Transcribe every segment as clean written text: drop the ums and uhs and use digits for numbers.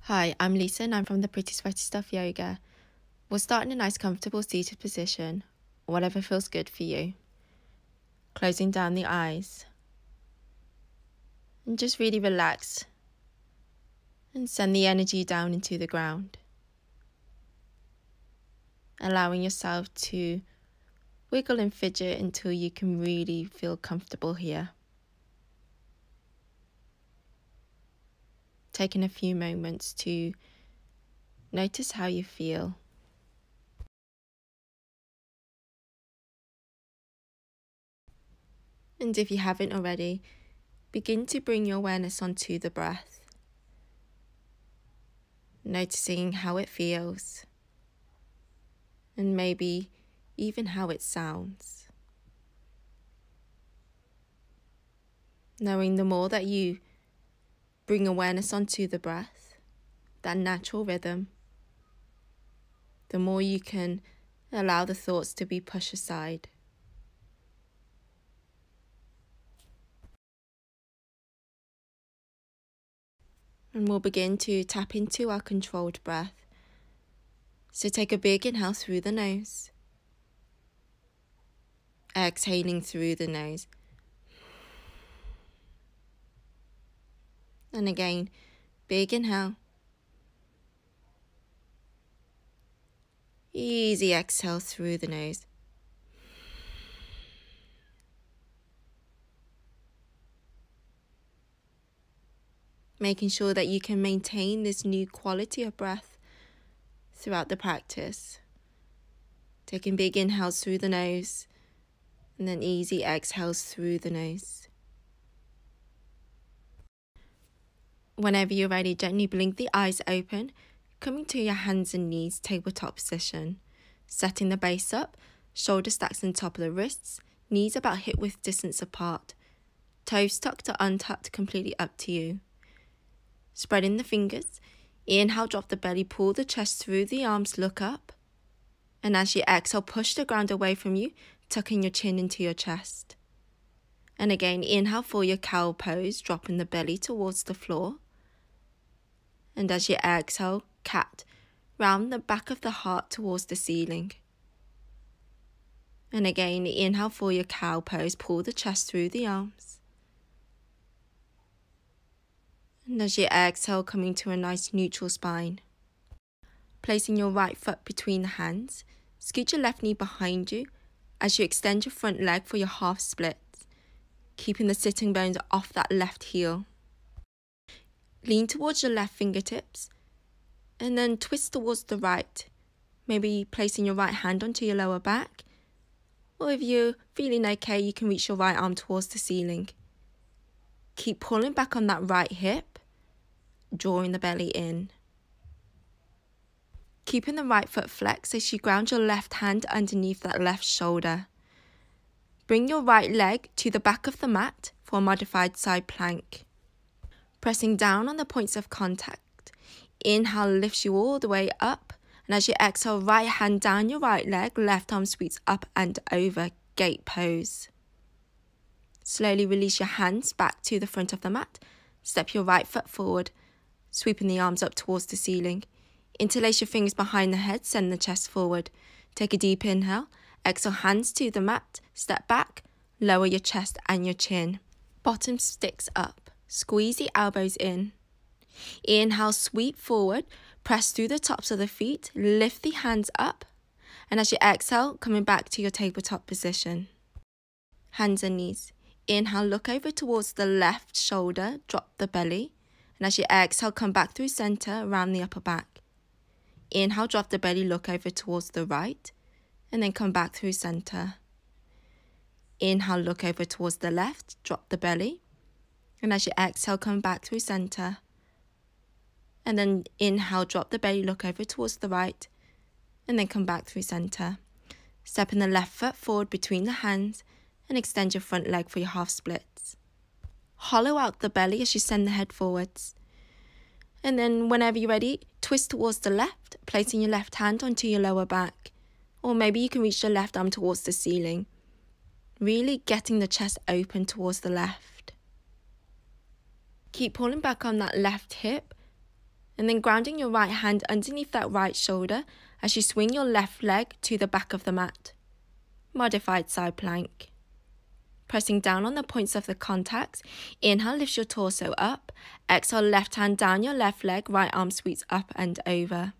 Hi, I'm Lisa and I'm from the Pretty Sweaty Stuff Yoga. We'll start in a nice comfortable seated position, whatever feels good for you. Closing down the eyes. And just really relax and send the energy down into the ground. Allowing yourself to wiggle and fidget until you can really feel comfortable here. Taking a few moments to notice how you feel. And if you haven't already, begin to bring your awareness onto the breath. Noticing how it feels. And maybe even how it sounds. Knowing the more that you bring awareness onto the breath, that natural rhythm, the more you can allow the thoughts to be pushed aside. And we'll begin to tap into our controlled breath. So take a big inhale through the nose. Exhaling through the nose. And again, big inhale. Easy exhale through the nose. Making sure that you can maintain this new quality of breath throughout the practice. Taking big inhales through the nose and then easy exhales through the nose. Whenever you're ready, gently blink the eyes open, coming to your hands and knees, tabletop position. Setting the base up, shoulders stacked on top of the wrists, knees about hip-width distance apart. Toes tucked or untucked, completely up to you. Spreading the fingers, inhale, drop the belly, pull the chest through the arms, look up. And as you exhale, push the ground away from you, tucking your chin into your chest. And again, inhale for your cow pose, dropping the belly towards the floor. And as you exhale, cat, round the back of the heart towards the ceiling. And again, inhale for your cow pose, pull the chest through the arms. And as you exhale, coming to a nice neutral spine. Placing your right foot between the hands, scoot your left knee behind you as you extend your front leg for your half splits, keeping the sitting bones off that left heel. Lean towards your left fingertips and then twist towards the right, maybe placing your right hand onto your lower back, or if you're feeling okay, you can reach your right arm towards the ceiling. Keep pulling back on that right hip, drawing the belly in. Keeping the right foot flexed as you ground your left hand underneath that left shoulder. Bring your right leg to the back of the mat for a modified side plank. Pressing down on the points of contact. Inhale lifts you all the way up, and as you exhale, right hand down your right leg, left arm sweeps up and over, gate pose. Slowly release your hands back to the front of the mat. Step your right foot forward, sweeping the arms up towards the ceiling. Interlace your fingers behind the head, send the chest forward. Take a deep inhale, exhale, hands to the mat, step back, lower your chest and your chin. Bottom sticks up, squeeze the elbows in. Inhale, sweep forward, press through the tops of the feet, lift the hands up. And as you exhale, coming back to your tabletop position. Hands and knees. Inhale, look over towards the left shoulder, drop the belly. And as you exhale, come back through center, around the upper back. Inhale, drop the belly, look over towards the right, and then come back through center. Inhale, look over towards the left, drop the belly. And as you exhale, come back through center. And then inhale, drop the belly, look over towards the right, and then come back through center. Stepping the left foot forward between the hands and extend your front leg for your half splits. Hollow out the belly as you send the head forwards. And then whenever you're ready, twist towards the left, placing your left hand onto your lower back. Or maybe you can reach your left arm towards the ceiling. Really getting the chest open towards the left. Keep pulling back on that left hip, And then grounding your right hand underneath that right shoulder as you swing your left leg to the back of the mat. Modified side plank. Pressing down on the points of the contacts, inhale, lift your torso up. Exhale, left hand down your left leg, right arm sweeps up and over.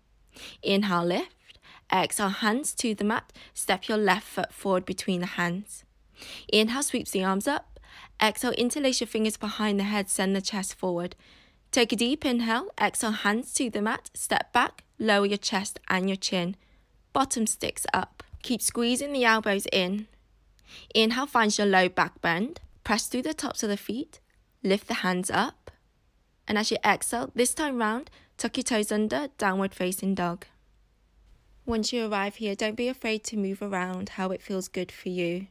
Inhale, lift. Exhale, hands to the mat. Step your left foot forward between the hands. Inhale, sweeps the arms up. Exhale, interlace your fingers behind the head, send the chest forward. Take a deep inhale. Exhale, hands to the mat. Step back, lower your chest and your chin. Bottom sticks up. Keep squeezing the elbows in. Inhale, finds your low back bend. Press through the tops of the feet. Lift the hands up. And as you exhale, this time round, tuck your toes under, downward facing dog. Once you arrive here, don't be afraid to move around how it feels good for you.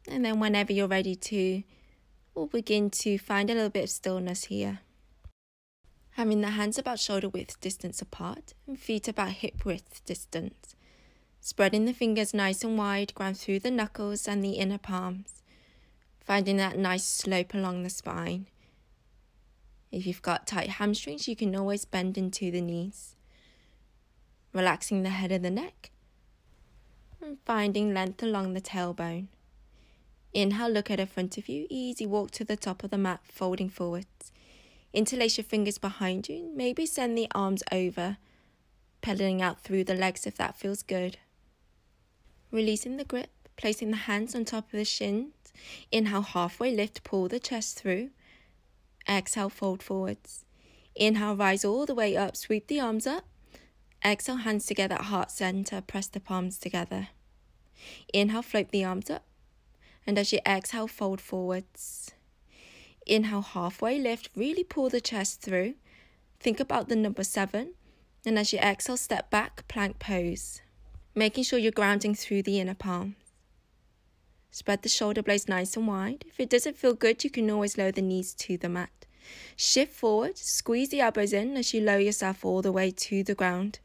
And then whenever you're ready to, we'll begin to find a little bit of stillness here. Having the hands about shoulder width distance apart and feet about hip width distance. Spreading the fingers nice and wide, ground through the knuckles and the inner palms. Finding that nice slope along the spine. If you've got tight hamstrings, you can always bend into the knees. Relaxing the head of the neck. And finding length along the tailbone. Inhale, look at the front of you. Easy walk to the top of the mat, folding forwards. Interlace your fingers behind you. Maybe send the arms over, pedaling out through the legs if that feels good. Releasing the grip, placing the hands on top of the shins. Inhale, halfway lift, pull the chest through. Exhale, fold forwards. Inhale, rise all the way up, sweep the arms up. Exhale, hands together at heart center, press the palms together. Inhale, float the arms up. And as you exhale, fold forwards. Inhale, halfway lift, really pull the chest through. Think about the number 7. And as you exhale, step back, plank pose. Making sure you're grounding through the inner palms. Spread the shoulder blades nice and wide. If it doesn't feel good, you can always lower the knees to the mat. Shift forward, squeeze the elbows in as you lower yourself all the way to the ground.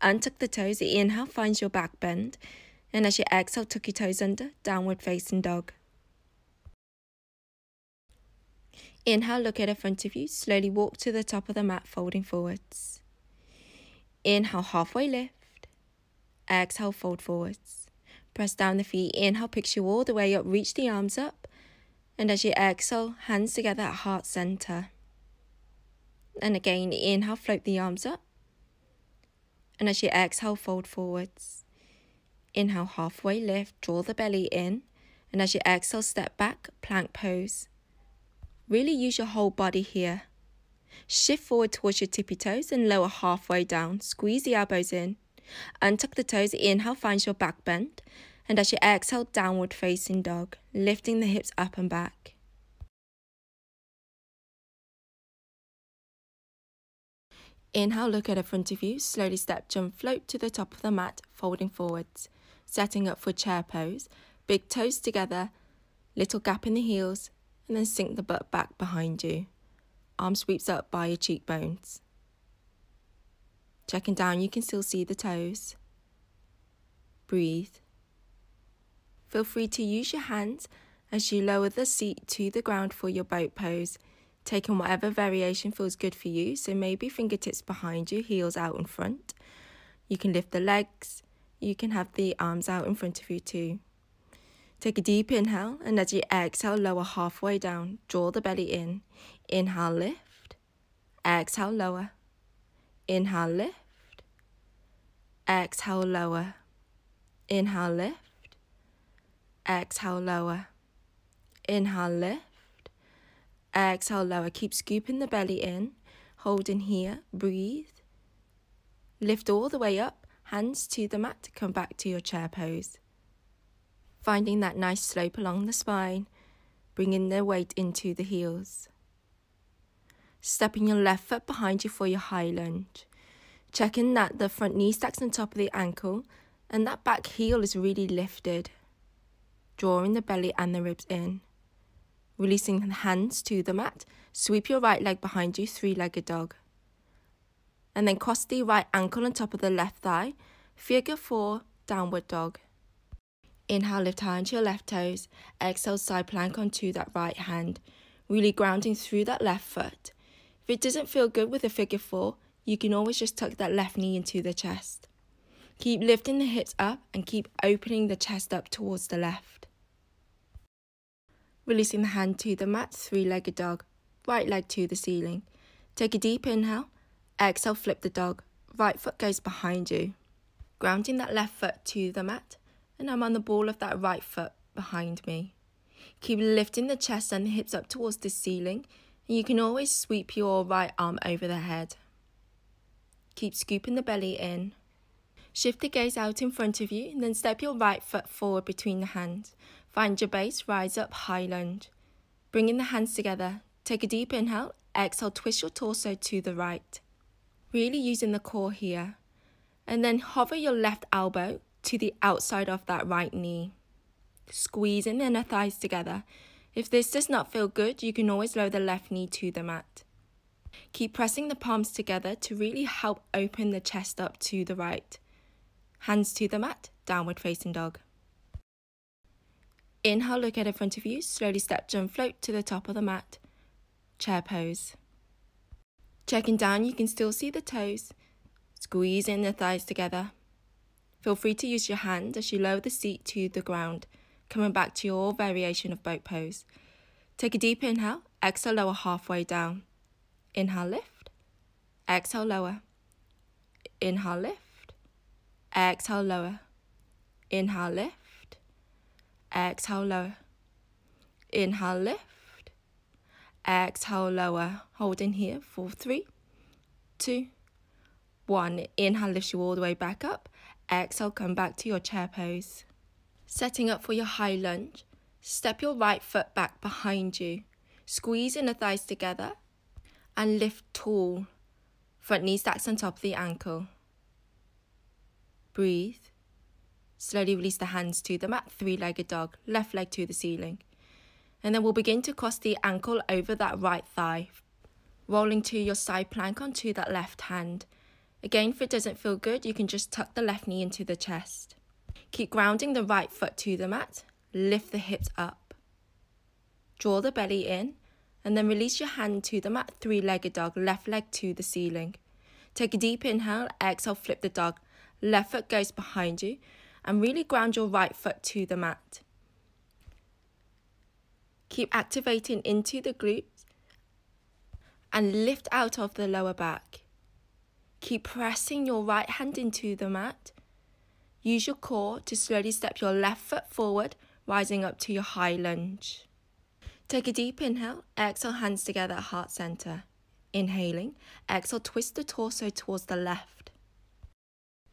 Untuck the toes, inhale, finds your back bend. And as you exhale, tuck your toes under, downward facing dog. Inhale, look at the front of you. Slowly walk to the top of the mat, folding forwards. Inhale, halfway lift. Exhale, fold forwards. Press down the feet. Inhale, picks you all the way up. Reach the arms up. And as you exhale, hands together at heart center. And again, inhale, float the arms up. And as you exhale, fold forwards. Inhale, halfway lift, draw the belly in. And as you exhale, step back, plank pose. Really use your whole body here. Shift forward towards your tippy toes and lower halfway down. Squeeze the elbows in. Untuck the toes, inhale, finds your back bend. And as you exhale, downward facing dog, lifting the hips up and back. Inhale, look at the front of you. Slowly step, jump, float to the top of the mat, folding forwards. Setting up for chair pose. Big toes together, little gap in the heels, and then sink the butt back behind you. Arm sweeps up by your cheekbones. Checking down, you can still see the toes. Breathe. Feel free to use your hands as you lower the seat to the ground for your boat pose, taking whatever variation feels good for you. So maybe fingertips behind you, heels out in front. You can lift the legs. You can have the arms out in front of you too. Take a deep inhale, and as you exhale, lower halfway down. Draw the belly in. Inhale, lift. Exhale, lower. Inhale, lift. Exhale, lower. Inhale, lift. Exhale, lower. Inhale, lift. Exhale, lower. Keep scooping the belly in. Holding here. Breathe. Lift all the way up. Hands to the mat. Come back to your chair pose. Finding that nice slope along the spine. Bringing the weight into the heels. Stepping your left foot behind you for your high lunge. Checking that the front knee stacks on top of the ankle and that back heel is really lifted. Drawing the belly and the ribs in. Releasing the hands to the mat. Sweep your right leg behind you, three-legged dog. And then cross the right ankle on top of the left thigh. Figure 4, downward dog. Inhale, lift high onto your left toes. Exhale, side plank onto that right hand. really grounding through that left foot. If it doesn't feel good with a figure 4, you can always just tuck that left knee into the chest. Keep lifting the hips up and keep opening the chest up towards the left. Releasing the hand to the mat, 3-legged dog, right leg to the ceiling. Take a deep inhale, exhale, flip the dog, right foot goes behind you. Grounding that left foot to the mat, and I'm on the ball of that right foot behind me. Keep lifting the chest and the hips up towards the ceiling, and you can always sweep your right arm over the head. Keep scooping the belly in. Shift the gaze out in front of you, and then step your right foot forward between the hands. Find your base, rise up, high lunge. Bringing the hands together, take a deep inhale, exhale, twist your torso to the right. Really using the core here. And then hover your left elbow to the outside of that right knee. Squeezing the inner thighs together. If this does not feel good, you can always lower the left knee to the mat. Keep pressing the palms together to really help open the chest up to the right. Hands to the mat, downward facing dog. Inhale, look at in front of you, slowly step, jump, float to the top of the mat. Chair pose. Checking down, you can still see the toes. Squeezing the thighs together. Feel free to use your hand as you lower the seat to the ground, coming back to your variation of boat pose. Take a deep inhale, exhale, lower halfway down. Inhale, lift. Exhale, lower. Inhale, lift. Exhale, lower. Inhale, lift. Exhale, lower. Inhale, lift. Exhale, lower. Holding here for 3, 2, 1. Inhale, lift you all the way back up. Exhale, come back to your chair pose. Setting up for your high lunge. Step your right foot back behind you. Squeeze inner thighs together and lift tall. Front knee stacks on top of the ankle. Breathe. Slowly release the hands to the mat, 3-legged dog, left leg to the ceiling. And then we'll begin to cross the ankle over that right thigh, rolling to your side plank onto that left hand. Again, if it doesn't feel good, you can just tuck the left knee into the chest. Keep grounding the right foot to the mat, lift the hips up. Draw the belly in, and then release your hand to the mat, 3-legged dog, left leg to the ceiling. Take a deep inhale, exhale, flip the dog. Left foot goes behind you, and really ground your right foot to the mat. Keep activating into the glutes and lift out of the lower back. Keep pressing your right hand into the mat. Use your core to slowly step your left foot forward, rising up to your high lunge. Take a deep inhale, exhale, hands together at heart center. Inhaling, exhale, twist the torso towards the left.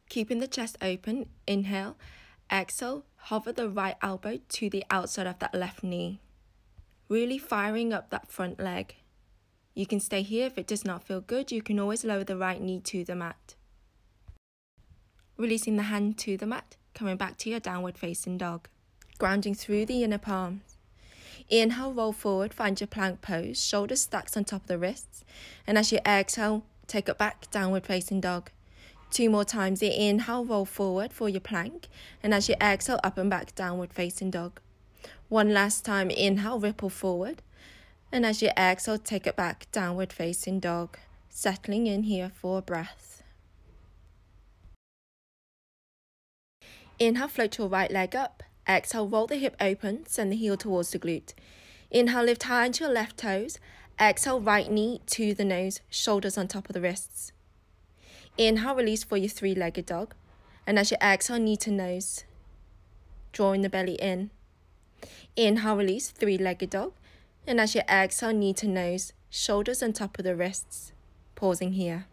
Keeping the chest open, inhale, exhale, hover the right elbow to the outside of that left knee. Really firing up that front leg. You can stay here if it does not feel good. You can always lower the right knee to the mat. Releasing the hand to the mat, coming back to your downward facing dog. Grounding through the inner palms. Inhale, roll forward, find your plank pose, shoulders stacked on top of the wrists. And as you exhale, take it back, downward facing dog. 2 more times. Inhale, roll forward for your plank. And as you exhale, up and back, downward facing dog. 1 last time. Inhale, ripple forward. And as you exhale, take it back, downward facing dog. Settling in here for a breath. Inhale, float your right leg up. Exhale, roll the hip open, send the heel towards the glute. Inhale, lift high into your left toes. Exhale, right knee to the nose, shoulders on top of the wrists. Inhale, release for your 3-legged dog. And as you exhale, knee to nose, drawing the belly in. Inhale, release, 3-legged dog. And as you exhale, knee to nose, shoulders on top of the wrists. Pausing here.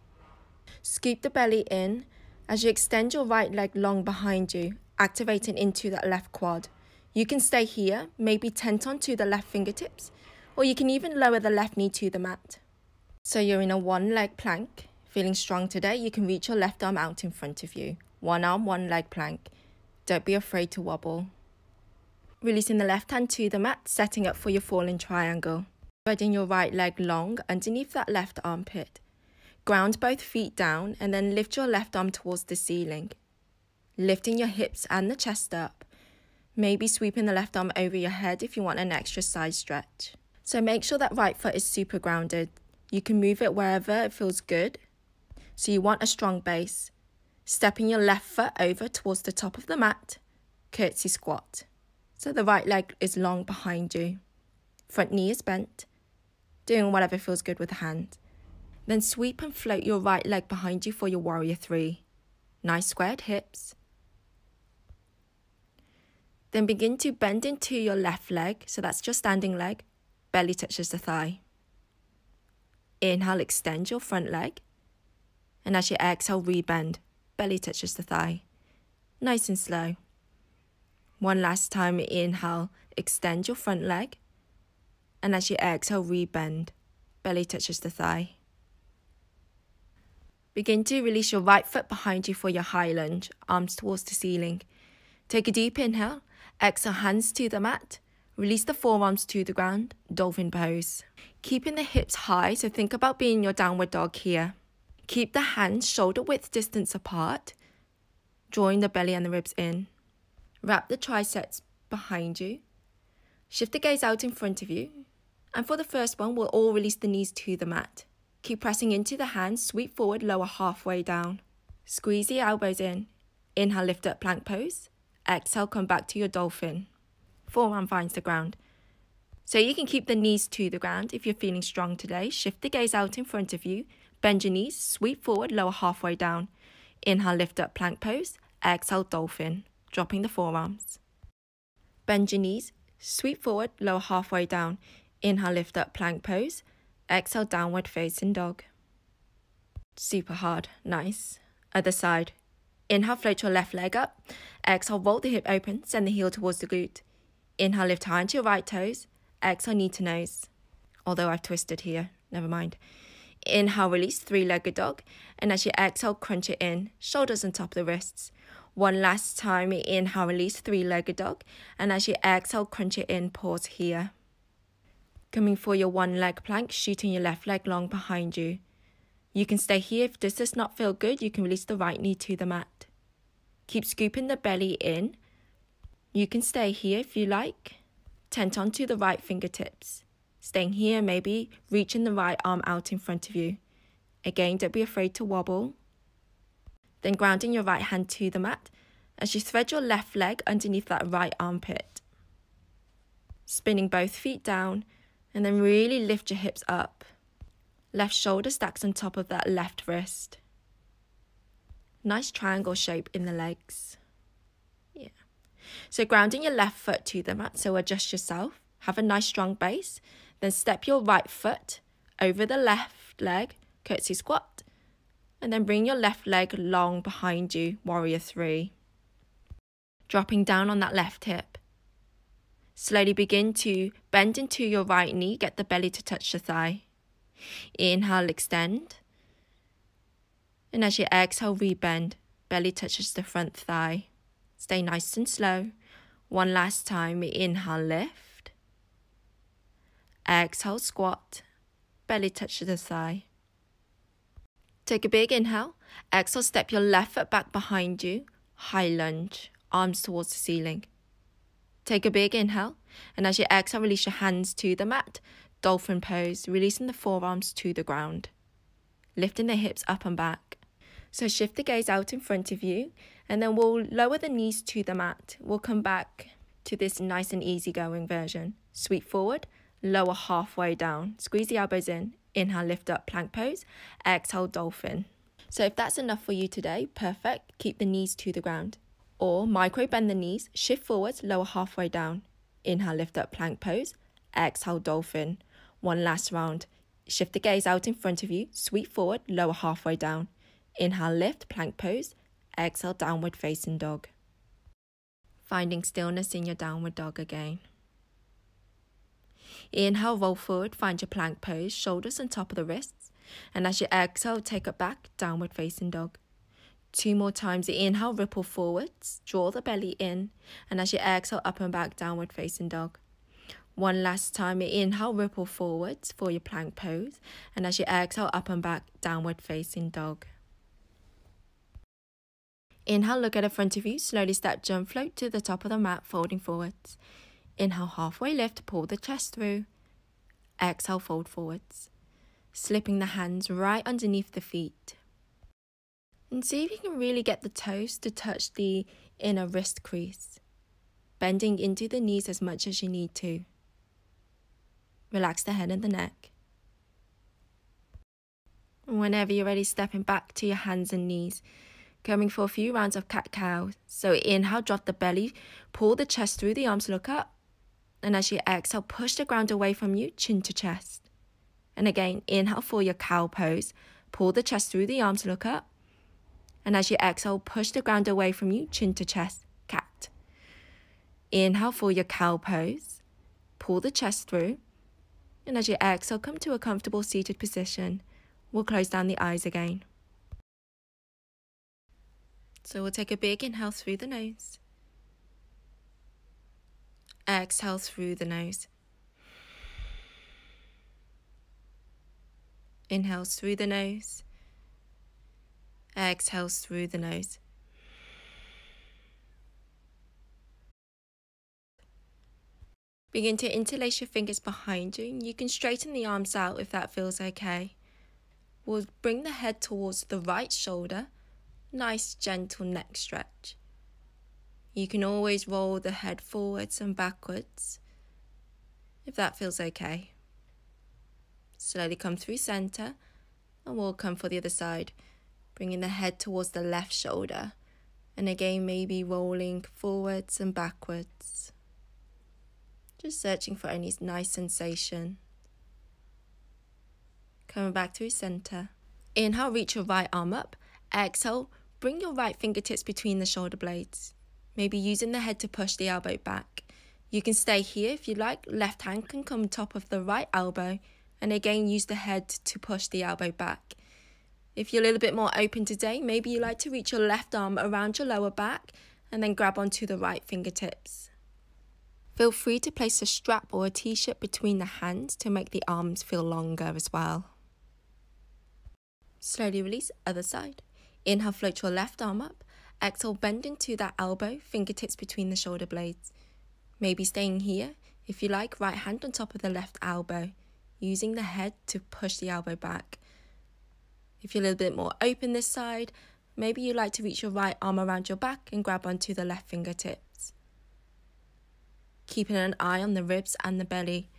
Scoop the belly in as you extend your right leg long behind you, activating into that left quad. You can stay here, maybe tent onto the left fingertips, or you can even lower the left knee to the mat. So you're in a 1-leg plank. Feeling strong today, you can reach your left arm out in front of you. 1 arm, 1-leg plank. Don't be afraid to wobble. Releasing the left hand to the mat, setting up for your falling triangle. Spreading your right leg long underneath that left armpit. Ground both feet down and then lift your left arm towards the ceiling. Lifting your hips and the chest up. Maybe sweeping the left arm over your head if you want an extra side stretch. So make sure that right foot is super grounded. You can move it wherever it feels good. So you want a strong base. Stepping your left foot over towards the top of the mat, curtsy squat. So the right leg is long behind you. Front knee is bent, doing whatever feels good with the hand. Then sweep and float your right leg behind you for your warrior three. Nice squared hips. Then begin to bend into your left leg, so that's your standing leg. Belly touches the thigh. Inhale, extend your front leg. And as you exhale, rebend. Belly touches the thigh. Nice and slow. One last time, inhale, extend your front leg. And as you exhale, rebend. Belly touches the thigh. Begin to release your right foot behind you for your high lunge, arms towards the ceiling. Take a deep inhale. Exhale, hands to the mat. Release the forearms to the ground, dolphin pose. Keeping the hips high, so think about being your downward dog here. Keep the hands shoulder width distance apart, drawing the belly and the ribs in. Wrap the triceps behind you. Shift the gaze out in front of you. And for the first one, we'll all release the knees to the mat. Keep pressing into the hands, sweep forward, lower halfway down. Squeeze the elbows in. Inhale, lift up plank pose. Exhale, come back to your dolphin. Forearm finds the ground. So you can keep the knees to the ground if you're feeling strong today. Shift the gaze out in front of you. Bend your knees, sweep forward, lower halfway down. Inhale, lift up plank pose. Exhale, dolphin, dropping the forearms. Bend your knees, sweep forward, lower halfway down. Inhale, lift up plank pose. Exhale, downward facing dog. Super hard, nice. Other side. Inhale, float your left leg up. Exhale, roll the hip open, send the heel towards the glute. Inhale, lift high into your right toes. Exhale, knee to nose. Although I've twisted here, never mind. Inhale, release, three-legged dog. And as you exhale, crunch it in, shoulders on top of the wrists. One last time, inhale, release, three-legged dog. And as you exhale, crunch it in, pause here. Coming for your one-leg plank, shooting your left leg long behind you. You can stay here. If this does not feel good, you can release the right knee to the mat. Keep scooping the belly in. You can stay here if you like. Tent onto the right fingertips. Staying here, maybe reaching the right arm out in front of you. Again, don't be afraid to wobble. Then grounding your right hand to the mat as you thread your left leg underneath that right armpit. Spinning both feet down and then really lift your hips up. Left shoulder stacks on top of that left wrist. Nice triangle shape in the legs. Yeah. So grounding your left foot to the mat, so adjust yourself. Have a nice strong base. Then step your right foot over the left leg, curtsy squat. And then bring your left leg long behind you, warrior three. Dropping down on that left hip. Slowly begin to bend into your right knee, get the belly to touch the thigh. Inhale, extend. And as you exhale, rebend. Belly touches the front thigh. Stay nice and slow. One last time, inhale, lift. Exhale, squat. Belly touches the thigh. Take a big inhale. Exhale, step your left foot back behind you. High lunge, arms towards the ceiling. Take a big inhale. And as you exhale, release your hands to the mat. Dolphin pose, releasing the forearms to the ground. Lifting the hips up and back. So shift the gaze out in front of you. And then we'll lower the knees to the mat. We'll come back to this nice and easy going version. Sweep forward, lower halfway down. Squeeze the elbows in. Inhale, lift up, plank pose. Exhale, dolphin. So if that's enough for you today, perfect. Keep the knees to the ground. Or micro bend the knees, shift forwards, lower halfway down. Inhale, lift up, plank pose. Exhale, dolphin. One last round. Shift the gaze out in front of you. Sweep forward, lower halfway down. Inhale, lift, plank pose. Exhale, downward facing dog. Finding stillness in your downward dog again. Inhale, roll forward, find your plank pose, shoulders on top of the wrists. And as you exhale, take it back, downward facing dog. 2 more times. Inhale, ripple forwards, draw the belly in. And as you exhale, up and back, downward facing dog. One last time, inhale, ripple forwards for your plank pose. And as you exhale, up and back, downward facing dog. Inhale, look at the front of you, slowly step, jump, float to the top of the mat, folding forwards. Inhale, halfway lift, pull the chest through. Exhale, fold forwards, slipping the hands right underneath the feet. And see if you can really get the toes to touch the inner wrist crease, bending into the knees as much as you need to. Relax the head and the neck. Whenever you're ready, stepping back to your hands and knees, going for a few rounds of cat-cow. So inhale, drop the belly, pull the chest through the arms, look up. And as you exhale, push the ground away from you, chin to chest. And again, inhale for your cow pose, pull the chest through the arms, look up. And as you exhale, push the ground away from you, chin to chest, cat. Inhale for your cow pose, pull the chest through. And as you exhale, come to a comfortable seated position. We'll close down the eyes again. So we'll take a big inhale through the nose. Exhale through the nose. Inhales through the nose. Exhales through the nose. Begin to interlace your fingers behind you. You can straighten the arms out if that feels okay. We'll bring the head towards the right shoulder. Nice gentle neck stretch. You can always roll the head forwards and backwards if that feels okay. Slowly come through center and we'll come for the other side, bringing the head towards the left shoulder, and again maybe rolling forwards and backwards. Just searching for any nice sensation. Coming back through center. Inhale, reach your right arm up. Exhale, bring your right fingertips between the shoulder blades. Maybe using the head to push the elbow back. You can stay here if you like. Left hand can come top of the right elbow. And again, use the head to push the elbow back. If you're a little bit more open today, maybe you like to reach your left arm around your lower back and then grab onto the right fingertips. Feel free to place a strap or a t-shirt between the hands to make the arms feel longer as well. Slowly release, other side. Inhale, float your left arm up. Exhale, bend into that elbow, fingertips between the shoulder blades. Maybe staying here. If you like, right hand on top of the left elbow, using the head to push the elbow back. If you're a little bit more open this side, maybe you like to reach your right arm around your back and grab onto the left fingertips. Keeping an eye on the ribs and the belly.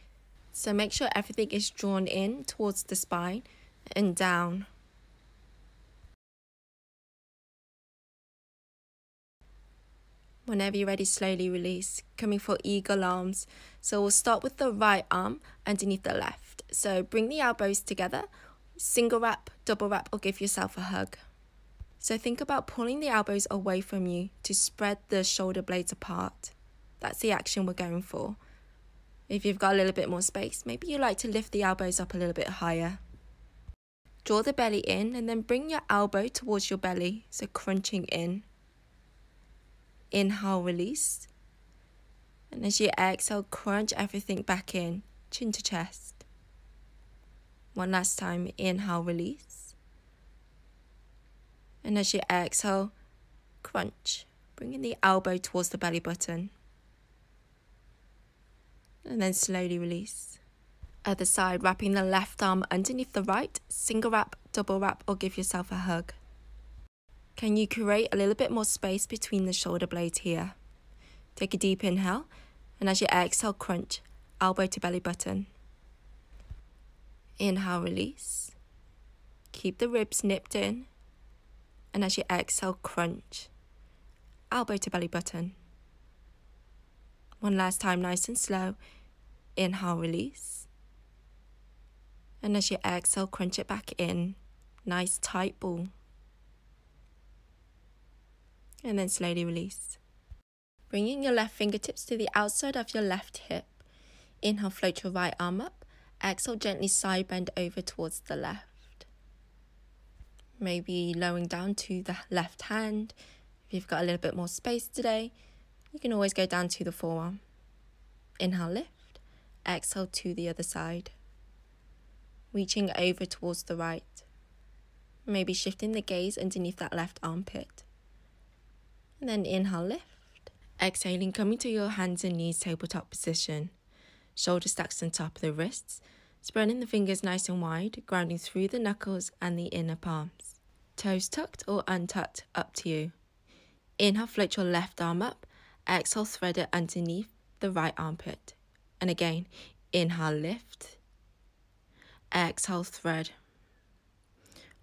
So make sure everything is drawn in towards the spine and down. Whenever you're ready, slowly release, coming for eagle arms. So we'll start with the right arm underneath the left. So bring the elbows together, single wrap, double wrap, or give yourself a hug. So think about pulling the elbows away from you to spread the shoulder blades apart. That's the action we're going for. If you've got a little bit more space, maybe you like to lift the elbows up a little bit higher. Draw the belly in and then bring your elbow towards your belly, so crunching in. Inhale, release. And as you exhale, crunch everything back in, chin to chest. One last time, inhale, release. And as you exhale, crunch, bringing the elbow towards the belly button. And then slowly release. Other side, wrapping the left arm underneath the right, single wrap, double wrap, or give yourself a hug. Can you create a little bit more space between the shoulder blades here? Take a deep inhale, and as you exhale, crunch, elbow to belly button. Inhale, release. Keep the ribs nipped in, and as you exhale, crunch, elbow to belly button. One last time, nice and slow. Inhale, release. And as you exhale, crunch it back in. Nice tight ball. And then slowly release. Bringing your left fingertips to the outside of your left hip. Inhale, float your right arm up. Exhale, gently side bend over towards the left. Maybe lowering down to the left hand. If you've got a little bit more space today, you can always go down to the forearm. Inhale, lift. Exhale to the other side. Reaching over towards the right. Maybe shifting the gaze underneath that left armpit. And then inhale, lift. Exhaling, coming to your hands and knees, tabletop position. Shoulder stacks on top of the wrists. Spreading the fingers nice and wide, grounding through the knuckles and the inner palms. Toes tucked or untucked, up to you. Inhale, float your left arm up. Exhale, thread it underneath the right armpit. And again, inhale, lift. Exhale, thread.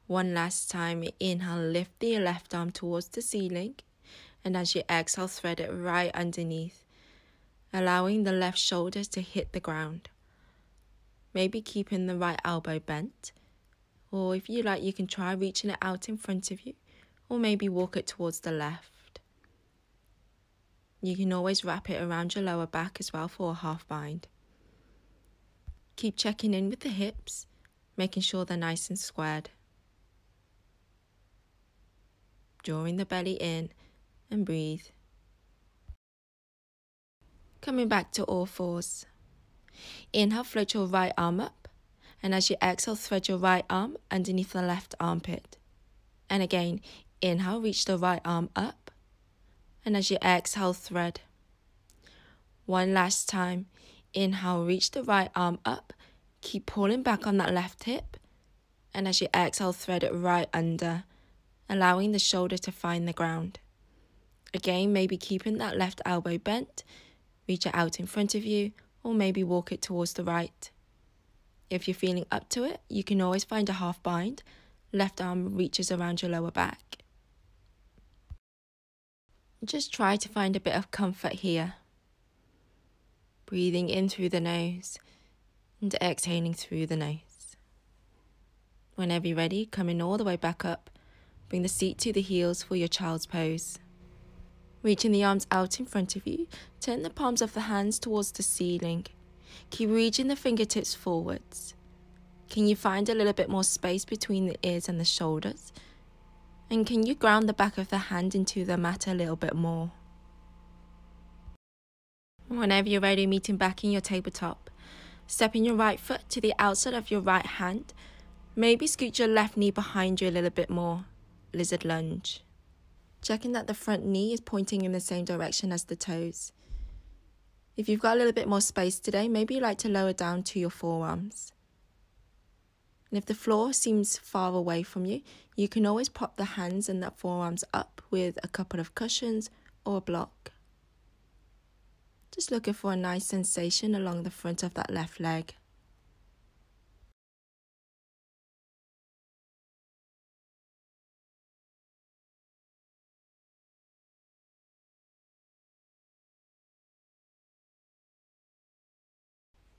One last time, inhale, lift the left arm towards the ceiling. And as you exhale, thread it right underneath, allowing the left shoulders to hit the ground. Maybe keeping the right elbow bent. Or if you like, you can try reaching it out in front of you. Or maybe walk it towards the left. You can always wrap it around your lower back as well for a half bind. Keep checking in with the hips, making sure they're nice and squared. Drawing the belly in and breathe. Coming back to all fours. Inhale, float your right arm up. And as you exhale, thread your right arm underneath the left armpit. And again, inhale, reach the right arm up. And as you exhale, thread. One last time. Inhale, reach the right arm up. Keep pulling back on that left hip. And as you exhale, thread it right under, allowing the shoulder to find the ground. Again, maybe keeping that left elbow bent. Reach it out in front of you, or maybe walk it towards the right. If you're feeling up to it, you can always find a half bind. Left arm reaches around your lower back. Just try to find a bit of comfort here. Breathing in through the nose and exhaling through the nose. Whenever you're ready, coming all the way back up, bring the seat to the heels for your child's pose. Reaching the arms out in front of you, turn the palms of the hands towards the ceiling. Keep reaching the fingertips forwards. Can you find a little bit more space between the ears and the shoulders? And can you ground the back of the hand into the mat a little bit more? Whenever you're ready, meeting back in your tabletop. Stepping your right foot to the outside of your right hand. Maybe scoot your left knee behind you a little bit more. Lizard lunge. Checking that the front knee is pointing in the same direction as the toes. If you've got a little bit more space today, maybe you'd like to lower down to your forearms. And if the floor seems far away from you, you can always pop the hands and the forearms up with a couple of cushions or a block. Just looking for a nice sensation along the front of that left leg.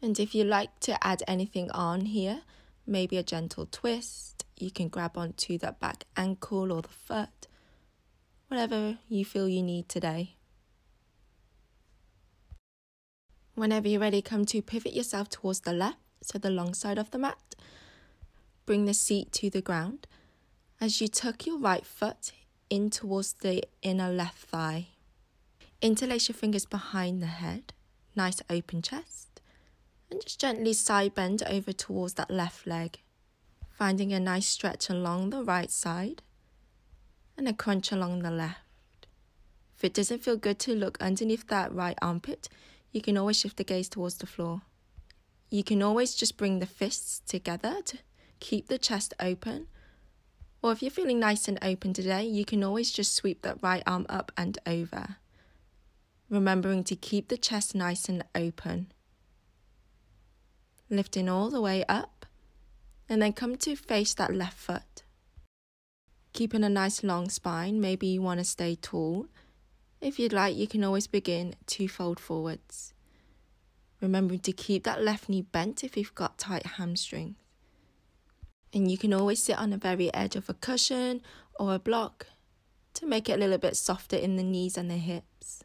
And if you like to add anything on here, maybe a gentle twist, you can grab onto that back ankle or the foot, whatever you feel you need today. Whenever you're ready, come to pivot yourself towards the left, so the long side of the mat. Bring the seat to the ground as you tuck your right foot in towards the inner left thigh. Interlace your fingers behind the head, nice open chest. And just gently side bend over towards that left leg, finding a nice stretch along the right side and a crunch along the left. If it doesn't feel good to look underneath that right armpit, you can always shift the gaze towards the floor. You can always just bring the fists together to keep the chest open. Or if you're feeling nice and open today, you can always just sweep that right arm up and over, remembering to keep the chest nice and open. Lifting all the way up, and then come to face that left foot. Keeping a nice long spine, maybe you want to stay tall. If you'd like, you can always begin to fold forwards. Remembering to keep that left knee bent if you've got tight hamstrings. And you can always sit on the very edge of a cushion or a block to make it a little bit softer in the knees and the hips.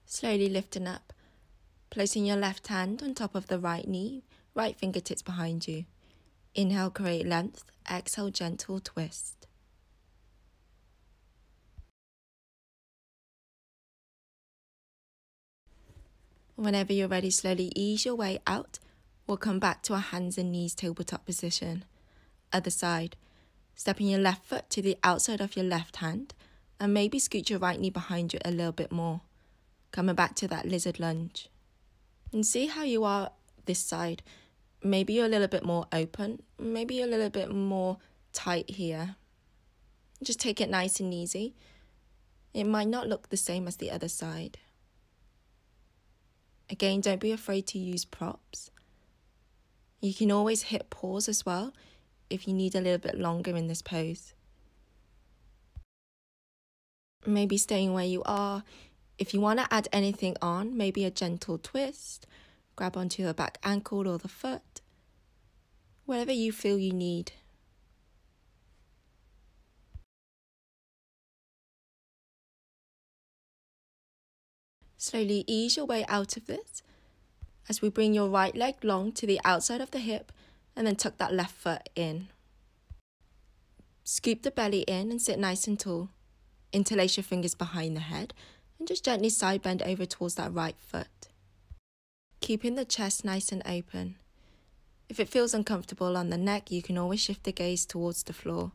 Slowly lifting up. Placing your left hand on top of the right knee, right fingertips behind you. Inhale, create length. Exhale, gentle twist. Whenever you're ready, slowly ease your way out. We'll come back to our hands and knees tabletop position. Other side. Stepping your left foot to the outside of your left hand and maybe scoot your right knee behind you a little bit more. Coming back to that lizard lunge. And see how you are this side. Maybe you're a little bit more open, maybe you're a little bit more tight here. Just take it nice and easy. It might not look the same as the other side. Again, don't be afraid to use props. You can always hit pause as well if you need a little bit longer in this pose. Maybe staying where you are. If you want to add anything on, maybe a gentle twist, grab onto the back ankle or the foot, whatever you feel you need. Slowly ease your way out of this as we bring your right leg long to the outside of the hip and then tuck that left foot in. Scoop the belly in and sit nice and tall. Interlace your fingers behind the head and just gently side bend over towards that right foot. Keeping the chest nice and open. If it feels uncomfortable on the neck, you can always shift the gaze towards the floor.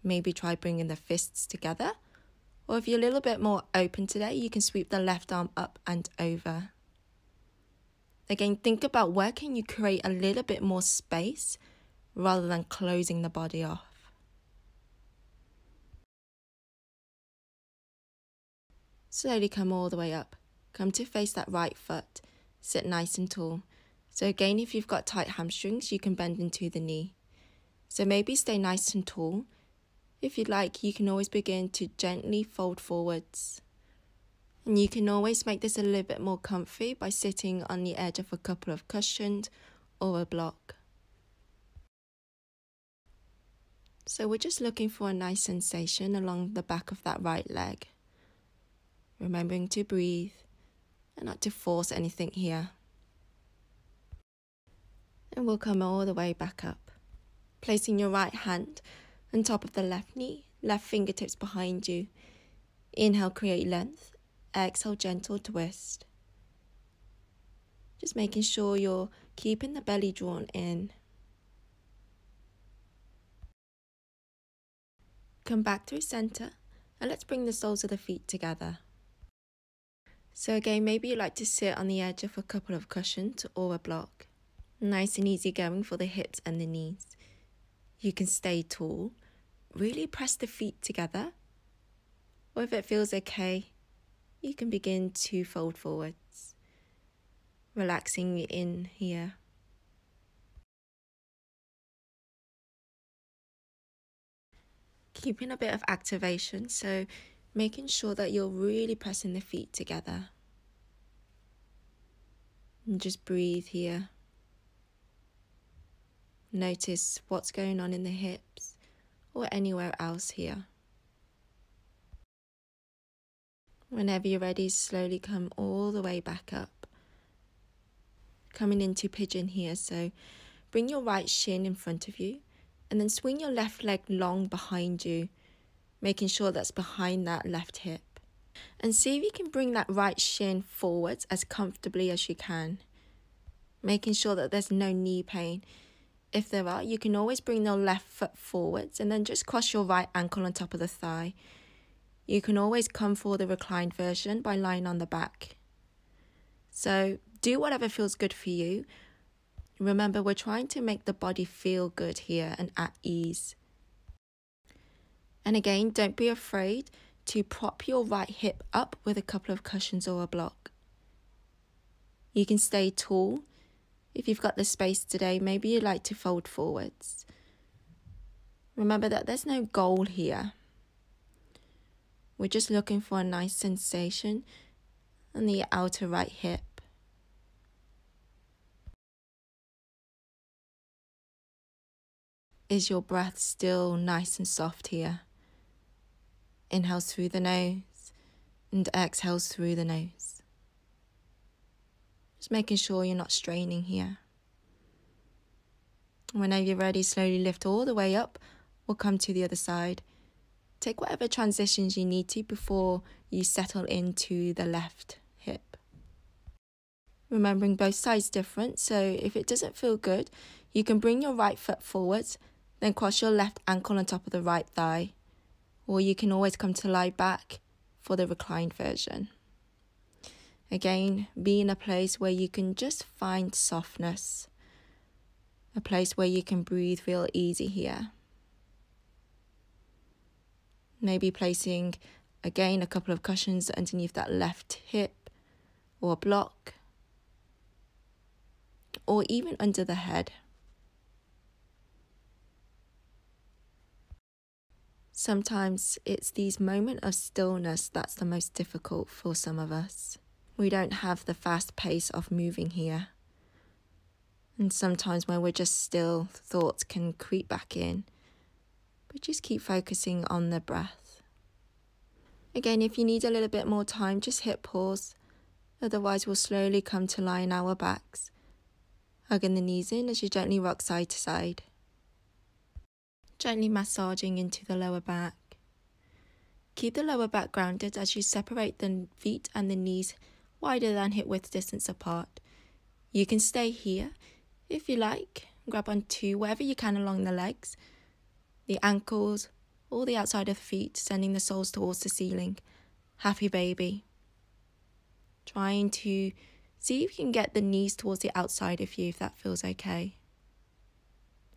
Maybe try bringing the fists together. Or if you're a little bit more open today, you can sweep the left arm up and over. Again, think about where can you create a little bit more space rather than closing the body off. Slowly come all the way up. Come to face that right foot. Sit nice and tall. So again, if you've got tight hamstrings, you can bend into the knee. So maybe stay nice and tall. If you'd like, you can always begin to gently fold forwards. And you can always make this a little bit more comfy by sitting on the edge of a couple of cushions or a block. So we're just looking for a nice sensation along the back of that right leg. Remembering to breathe and not to force anything here. And we'll come all the way back up. Placing your right hand on top of the left knee, left fingertips behind you. Inhale, create length. Exhale, gentle twist. Just making sure you're keeping the belly drawn in. Come back through center and let's bring the soles of the feet together. So again, maybe you like to sit on the edge of a couple of cushions or a block. Nice and easy going for the hips and the knees. You can stay tall. Really press the feet together. Or if it feels okay, you can begin to fold forwards. Relaxing in here. Keeping a bit of activation, so making sure that you're really pressing the feet together. And just breathe here. Notice what's going on in the hips or anywhere else here. Whenever you're ready, slowly come all the way back up. Coming into pigeon here, so bring your right shin in front of you and then swing your left leg long behind you, making sure that's behind that left hip. And see if you can bring that right shin forwards as comfortably as you can, making sure that there's no knee pain. If there are, you can always bring the left foot forwards and then just cross your right ankle on top of the thigh. You can always come for the reclined version by lying on the back. So do whatever feels good for you. Remember, we're trying to make the body feel good here and at ease. And again, don't be afraid to prop your right hip up with a couple of cushions or a block. You can stay tall. If you've got the space today, maybe you'd like to fold forwards. Remember that there's no goal here. We're just looking for a nice sensation on the outer right hip. Is your breath still nice and soft here? Inhales through the nose and exhales through the nose. Just making sure you're not straining here. Whenever you're ready, slowly lift all the way up. We'll come to the other side. Take whatever transitions you need to before you settle into the left hip. Remembering both sides different, so if it doesn't feel good, you can bring your right foot forwards, then cross your left ankle on top of the right thigh. Or you can always come to lie back for the reclined version. Again, be in a place where you can just find softness. A place where you can breathe real easy here. Maybe placing, again, a couple of cushions underneath that left hip or block. Or even under the head. Sometimes it's these moments of stillness that's the most difficult for some of us. We don't have the fast pace of moving here. And sometimes when we're just still, thoughts can creep back in. But just keep focusing on the breath. Again, if you need a little bit more time, just hit pause. Otherwise, we'll slowly come to lie on our backs, hugging the knees in as you gently rock side to side. Gently massaging into the lower back. Keep the lower back grounded as you separate the feet and the knees wider than hip width distance apart. You can stay here if you like. Grab onto wherever you can along the legs, the ankles, or the outside of the feet, sending the soles towards the ceiling. Happy baby. Trying to see if you can get the knees towards the outside of you if that feels okay.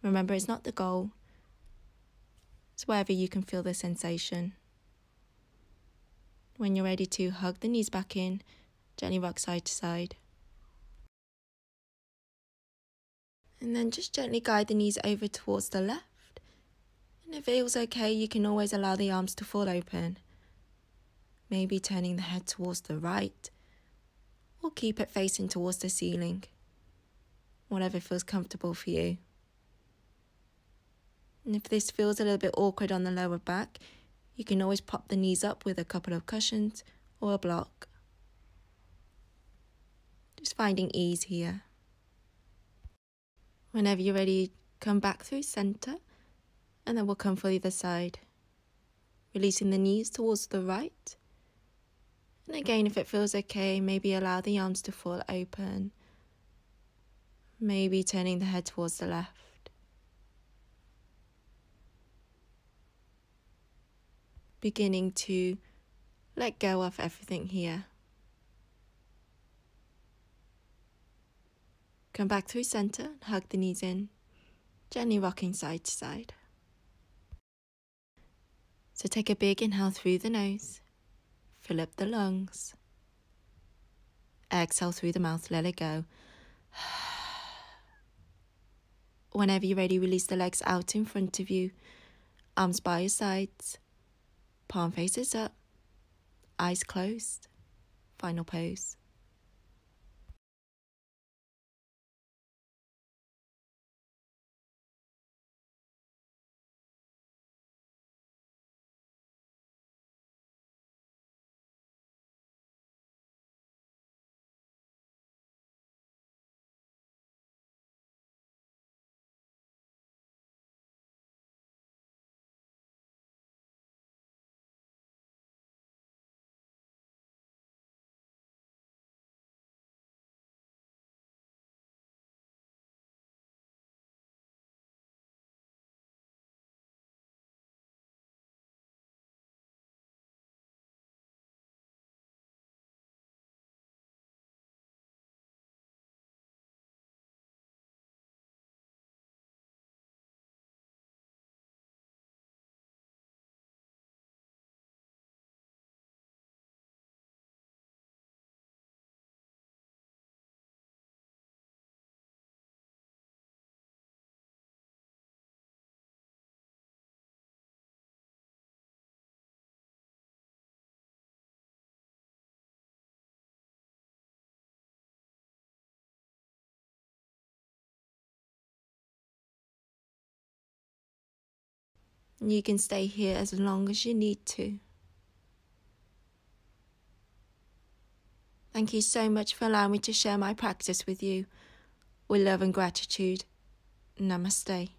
Remember, it's not the goal. It's wherever you can feel the sensation. When you're ready to hug the knees back in, gently rock side to side. And then just gently guide the knees over towards the left. And if it feels okay, you can always allow the arms to fall open. Maybe turning the head towards the right, or keep it facing towards the ceiling. Whatever feels comfortable for you. And if this feels a little bit awkward on the lower back, you can always pop the knees up with a couple of cushions or a block. Just finding ease here. Whenever you're ready, come back through center, and then we'll come for the other side. Releasing the knees towards the right. And again, if it feels okay, maybe allow the arms to fall open. Maybe turning the head towards the left. Beginning to let go of everything here. Come back through center and hug the knees in, gently rocking side to side. So take a big inhale through the nose, fill up the lungs. Exhale through the mouth, let it go. Whenever you're ready, release the legs out in front of you, arms by your sides. Palm faces up, eyes closed, final pose. You can stay here as long as you need to. Thank you so much for allowing me to share my practice with you. With love and gratitude. Namaste.